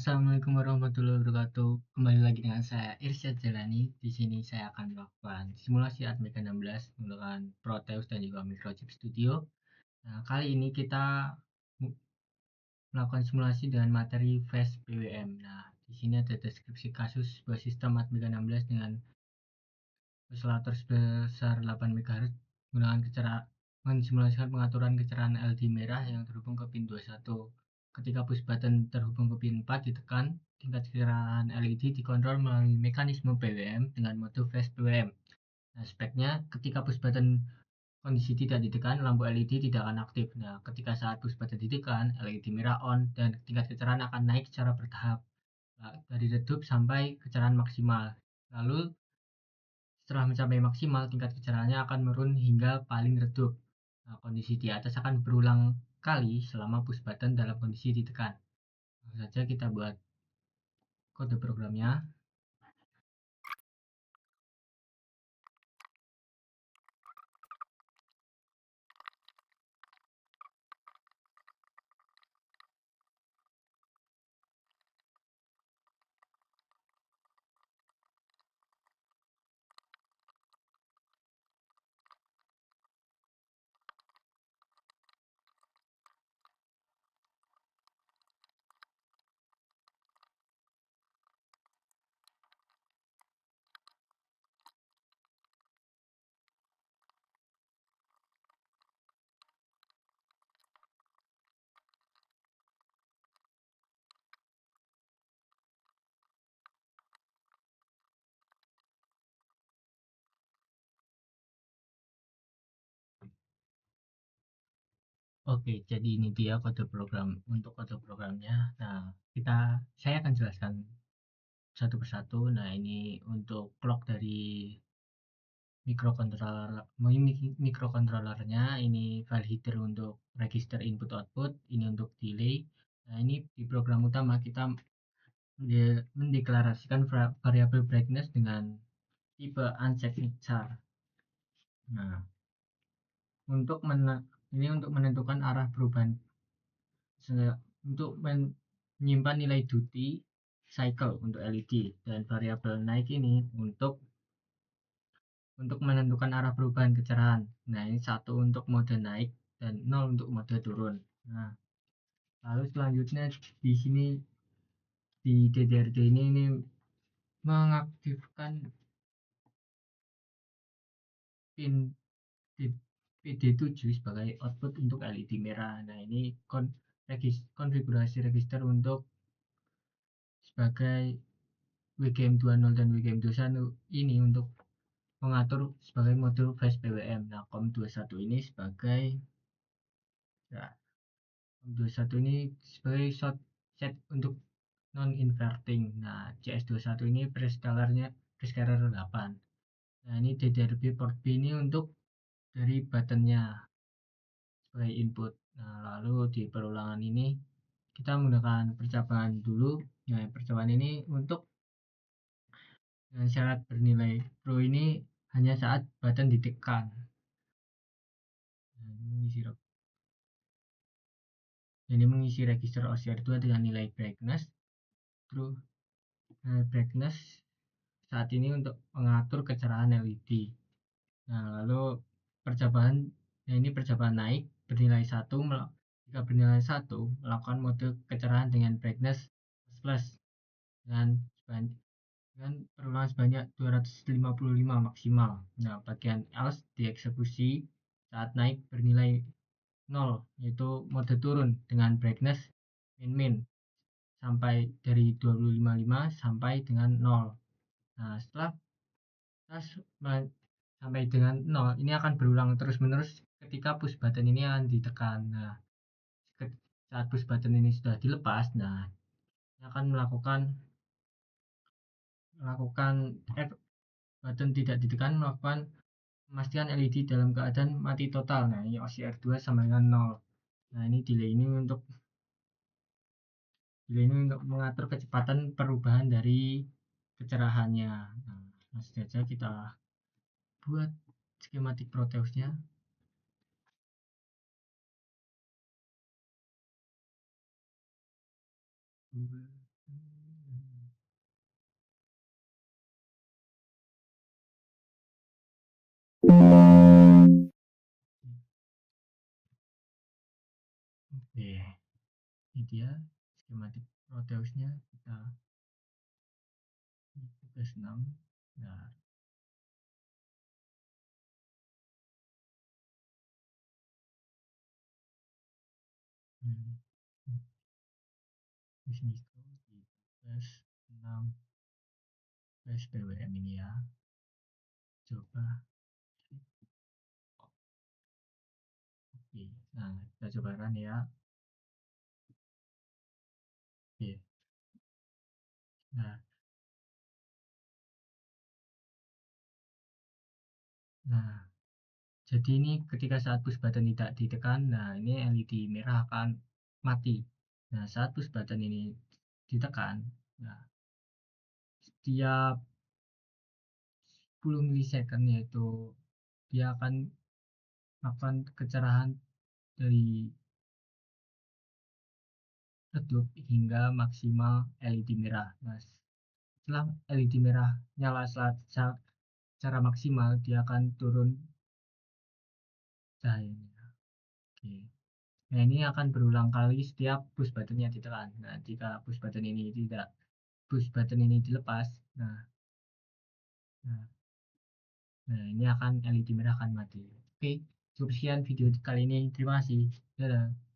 Assalamualaikum warahmatullahi wabarakatuh. Kembali lagi dengan saya Irsyad Jalani. Di sini saya akan melakukan simulasi Atmega 16 menggunakan Proteus dan juga Microchip Studio. Nah, kali ini kita melakukan simulasi dengan materi Fast PWM. Nah, di sini ada deskripsi kasus sebuah sistem Atmega 16 dengan oscillator sebesar 8 MHz menggunakan mensimulasikan pengaturan kecerahan LED merah yang terhubung ke pin 21. Ketika push button terhubung ke pin 4 ditekan, tingkat kecerahan LED dikontrol melalui mekanisme PWM dengan mode fast PWM. Nah, speknya ketika push button kondisi tidak ditekan, lampu LED tidak akan aktif. Nah, ketika saat push button ditekan, LED merah on dan tingkat kecerahan akan naik secara bertahap dari redup sampai kecerahan maksimal. Lalu setelah mencapai maksimal, tingkat kecerahannya akan menurun hingga paling redup. Nah, kondisi di atas akan berulang kali selama push button dalam kondisi ditekan. Langsung saja kita buat kode programnya. Oke, jadi ini dia kode program untuk kode programnya. Nah, saya akan jelaskan satu persatu. Nah, ini untuk clock dari mikrokontrolernya, ini file header untuk register input output, ini untuk delay. Nah, ini di program utama kita mendeklarasikan variabel brightness dengan tipe uncheck char. Nah, ini untuk menentukan arah perubahan untuk menyimpan nilai duty cycle untuk LED, dan variabel naik ini untuk menentukan arah perubahan kecerahan. Nah, ini 1 untuk mode naik dan 0 untuk mode turun. Nah, lalu selanjutnya di sini di DDRD ini mengaktifkan pin PD7 sebagai output untuk LED merah. Nah, ini konfigurasi register untuk sebagai WGM20 dan WGM21 ini untuk mengatur sebagai mode fast PWM. Nah, COM21 ini sebagai ya, COM21 ini sebagai short set untuk non inverting. Nah, CS21 ini prescaler 8. Nah, ini DDRB port B ini untuk dari buttonnya sebagai input. Nah, lalu di perulangan ini kita menggunakan percobaan dulu. Nah, percobaan ini untuk dengan syarat bernilai true ini hanya saat button ditekan. Nah, ini mengisi register OCR2 dengan nilai brightness true. Brightness saat ini untuk mengatur kecerahan LED. Nah, lalu percobaan ini percobaan naik bernilai 1. Jika bernilai 1, melakukan mode kecerahan dengan brightness plus dengan perulangan sebanyak 255 maksimal. Nah, bagian else dieksekusi saat naik bernilai 0, yaitu mode turun dengan brightness min sampai dari 255 sampai dengan 0. Nah, setelah sampai dengan 0, ini akan berulang terus-menerus ketika push button ini akan ditekan. Nah, saat push button ini sudah dilepas, nah, ini akan melakukan button tidak ditekan, melakukan memastikan LED dalam keadaan mati total. Nah, ini OCR2 sama dengan 0. Nah, ini delay ini untuk mengatur kecepatan perubahan dari kecerahannya. Nah, langsung saja kita buat skematik Proteusnya. Oke, ini dia skematik Proteusnya. Kita tugas 6. Nah, hmm, bisnis di tugas 6 PSBWM ini ya. Coba. Oke, nah kita coba run ya. Oke, nah, nah, jadi ini ketika saat push button tidak ditekan, nah ini LED merah akan mati. Nah, saat push button ini ditekan, nah setiap 10 milisecond yaitu dia akan kecerahan dari redup hingga maksimal LED merah. Nah, setelah LED merah nyala secara maksimal, dia akan turun cahayanya. Oke. Nah, ini akan berulang kali setiap push button-nya ditekan. Nah, jika push button ini dilepas, nah, nah, nah ini LED merah akan mati. Oke, cukup sekian video kali ini. Terima kasih. Dadah.